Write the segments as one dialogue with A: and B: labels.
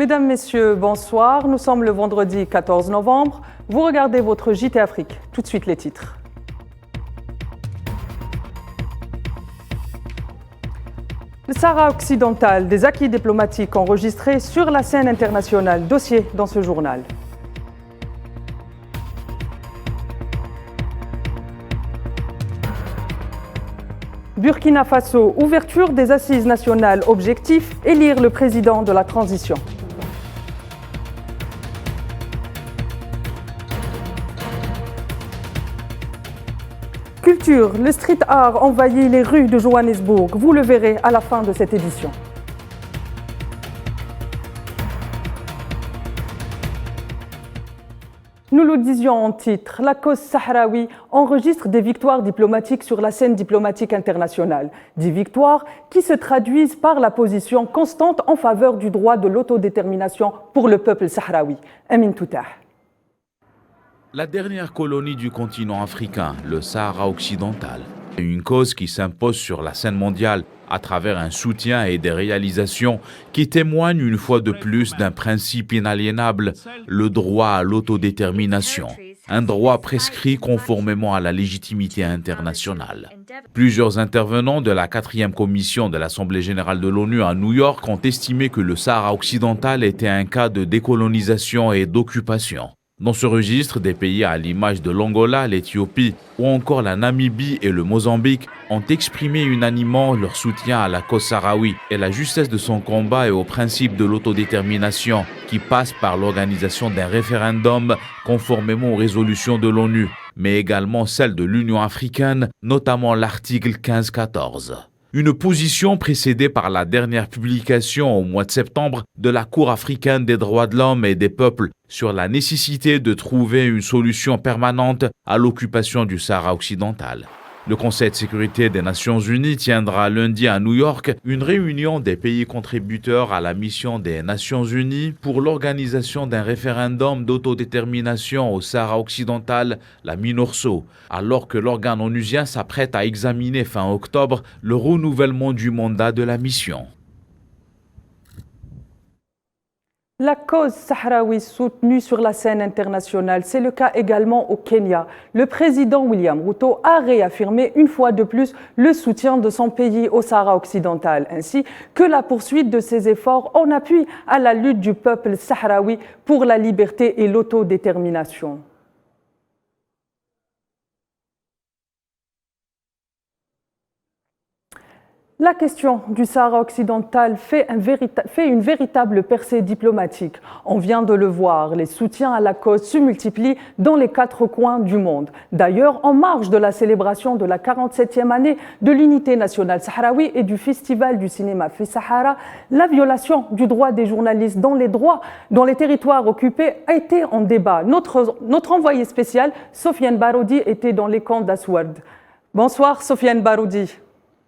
A: Mesdames, Messieurs, bonsoir. Nous sommes le vendredi 14 novembre. Vous regardez votre JT Afrique. Tout de suite les titres. Le Sahara occidental, des acquis diplomatiques enregistrés sur la scène internationale. Dossier dans ce journal. Burkina Faso, ouverture des assises nationales, objectif, élire le président de la transition. Culture, le street art envahit les rues de Johannesburg. Vous le verrez à la fin de cette édition. Nous le disions en titre, la cause sahraoui enregistre des victoires diplomatiques sur la scène diplomatique internationale. Des victoires qui se traduisent par la position constante en faveur du droit de l'autodétermination pour le peuple sahraoui. Amin Toutah.
B: La dernière colonie du continent africain, le Sahara occidental, est une cause qui s'impose sur la scène mondiale à travers un soutien et des réalisations qui témoignent une fois de plus d'un principe inaliénable, le droit à l'autodétermination, un droit prescrit conformément à la légitimité internationale. Plusieurs intervenants de la 4e commission de l'Assemblée générale de l'ONU à New York ont estimé que le Sahara occidental était un cas de décolonisation et d'occupation. Dans ce registre, des pays à l'image de l'Angola, l'Éthiopie ou encore la Namibie et le Mozambique ont exprimé unanimement leur soutien à la cause sahraoui et la justesse de son combat et au principe de l'autodétermination qui passe par l'organisation d'un référendum conformément aux résolutions de l'ONU, mais également celles de l'Union africaine, notamment l'article 15-14. Une position précédée par la dernière publication au mois de septembre de la Cour africaine des droits de l'homme et des peuples sur la nécessité de trouver une solution permanente à l'occupation du Sahara occidental. Le Conseil de sécurité des Nations Unies tiendra lundi à New York une réunion des pays contributeurs à la mission des Nations Unies pour l'organisation d'un référendum d'autodétermination au Sahara occidental, la MINURSO, alors que l'organe onusien s'apprête à examiner fin octobre le renouvellement du mandat de la mission.
A: La cause sahraoui soutenue sur la scène internationale, c'est le cas également au Kenya. Le président William Ruto a réaffirmé une fois de plus le soutien de son pays au Sahara occidental, ainsi que la poursuite de ses efforts en appui à la lutte du peuple sahraoui pour la liberté et l'autodétermination. La question du Sahara occidental fait une véritable percée diplomatique. On vient de le voir, les soutiens à la cause se multiplient dans les 4 coins du monde. D'ailleurs, en marge de la célébration de la 47e année de l'unité nationale sahraoui et du festival du cinéma Fi Sahara, la violation du droit des journalistes dans les territoires occupés a été en débat. Notre envoyé spécial, Sofiane Baroudi, était dans les camps d'Aswad. Bonsoir Sofiane Baroudi.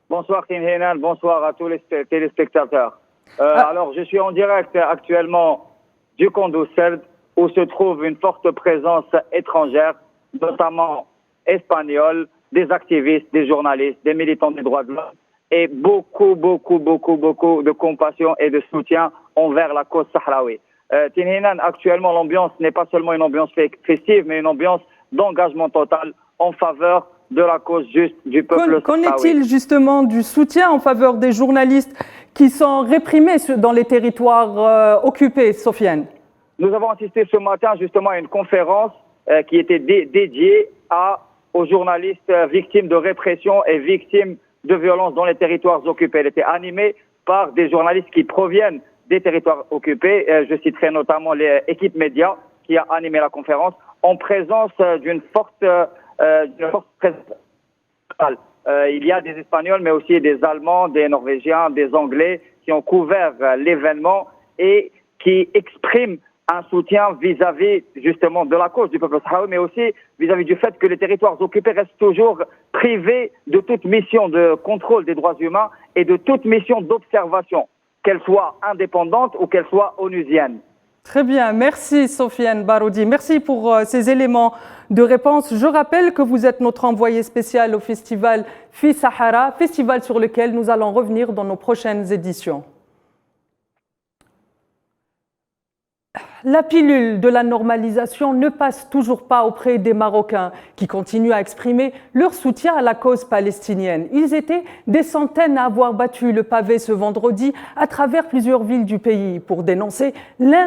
C: Bonsoir Tim Hénan, bonsoir à tous les téléspectateurs. Alors, je suis en direct actuellement du camp d'Ousserd où se trouve une forte présence étrangère, notamment espagnole, des activistes, des journalistes, des militants des droits de l'homme et beaucoup de compassion et de soutien envers la cause sahraoui. Tim Hénan, actuellement, l'ambiance n'est pas seulement une ambiance festive, mais une ambiance d'engagement total en faveur de la cause juste du peuple sahraoui.
A: Qu'en est-il justement du soutien en faveur des journalistes qui sont réprimés dans les territoires occupés, Sofiane?
C: Nous avons assisté ce matin justement à une conférence qui était dédiée aux journalistes victimes de répression et victimes de violences dans les territoires occupés. Elle était animée par des journalistes qui proviennent des territoires occupés. Je citerai notamment l'équipe média qui a animé la conférence en présence d'une forte présence. Il y a des Espagnols, mais aussi des Allemands, des Norvégiens, des Anglais qui ont couvert l'événement et qui expriment un soutien vis-à-vis justement de la cause du peuple sahraoui, mais aussi vis-à-vis du fait que les territoires occupés restent toujours privés de toute mission de contrôle des droits humains et de toute mission d'observation, qu'elle soit indépendante ou qu'elle soit onusienne.
A: Très bien, merci Sofiane Baroudi. Merci pour ces éléments de réponse. Je rappelle que vous êtes notre envoyé spécial au festival Fi Sahara, festival sur lequel nous allons revenir dans nos prochaines éditions. La pilule de la normalisation ne passe toujours pas auprès des Marocains qui continuent à exprimer leur soutien à la cause palestinienne. Ils étaient des centaines à avoir battu le pavé ce vendredi à travers plusieurs villes du pays pour dénoncer les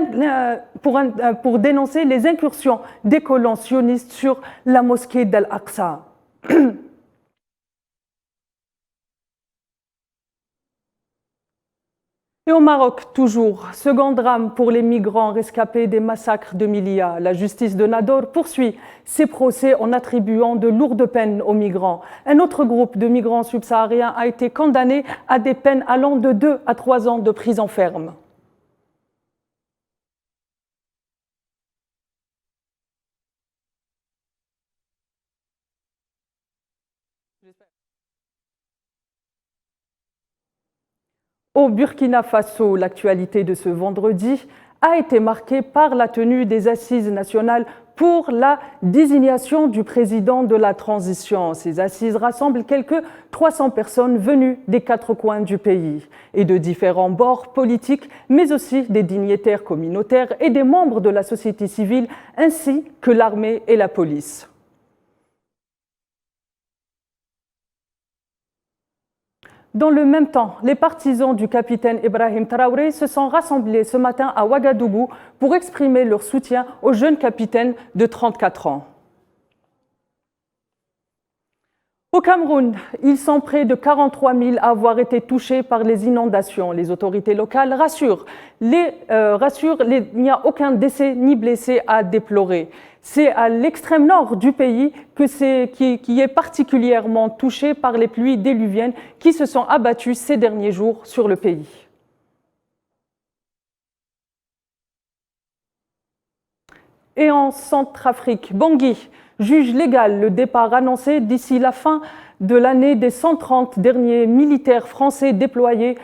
A: incursions des colons sionistes sur la mosquée d'Al-Aqsa. Et au Maroc, toujours, second drame pour les migrants rescapés des massacres de Milia. La justice de Nador poursuit ses procès en attribuant de lourdes peines aux migrants. Un autre groupe de migrants subsahariens a été condamné à des peines allant de 2 à 3 ans de prison ferme. Au Burkina Faso, l'actualité de ce vendredi a été marquée par la tenue des assises nationales pour la désignation du président de la transition. Ces assises rassemblent quelques 300 personnes venues des 4 coins du pays et de différents bords politiques, mais aussi des dignitaires communautaires et des membres de la société civile, ainsi que l'armée et la police. Dans le même temps, les partisans du capitaine Ibrahim Traoré se sont rassemblés ce matin à Ouagadougou pour exprimer leur soutien au jeune capitaine de 34 ans. Au Cameroun, ils sont près de 43 000 à avoir été touchés par les inondations. Les autorités locales rassurent, il n'y a aucun décès ni blessé à déplorer. C'est à l'extrême nord du pays qui est particulièrement touché par les pluies déluviennes qui se sont abattues ces derniers jours sur le pays. Et en Centrafrique, Bangui juge légal le départ annoncé d'ici la fin de l'année des 130 derniers militaires français déployés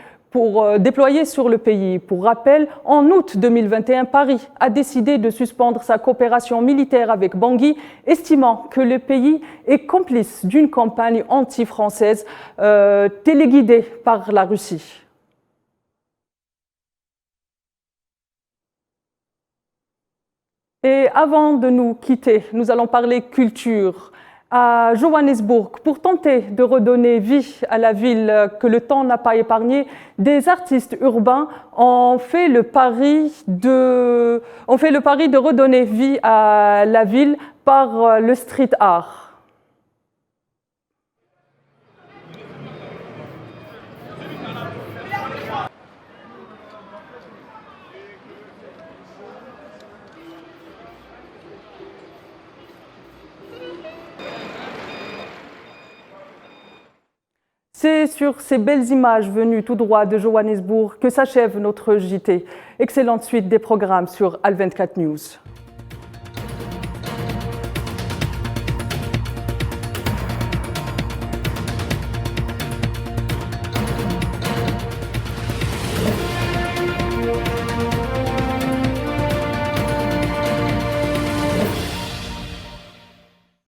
A: sur le pays. Pour rappel, en août 2021, Paris a décidé de suspendre sa coopération militaire avec Bangui, estimant que le pays est complice d'une campagne anti-française téléguidée par la Russie. Et avant de nous quitter, nous allons parler culture. À Johannesburg, pour tenter de redonner vie à la ville que le temps n'a pas épargnée, des artistes urbains ont fait le pari de redonner vie à la ville par le street art. C'est sur ces belles images venues tout droit de Johannesburg que s'achève notre JT. Excellente suite des programmes sur Al24 News.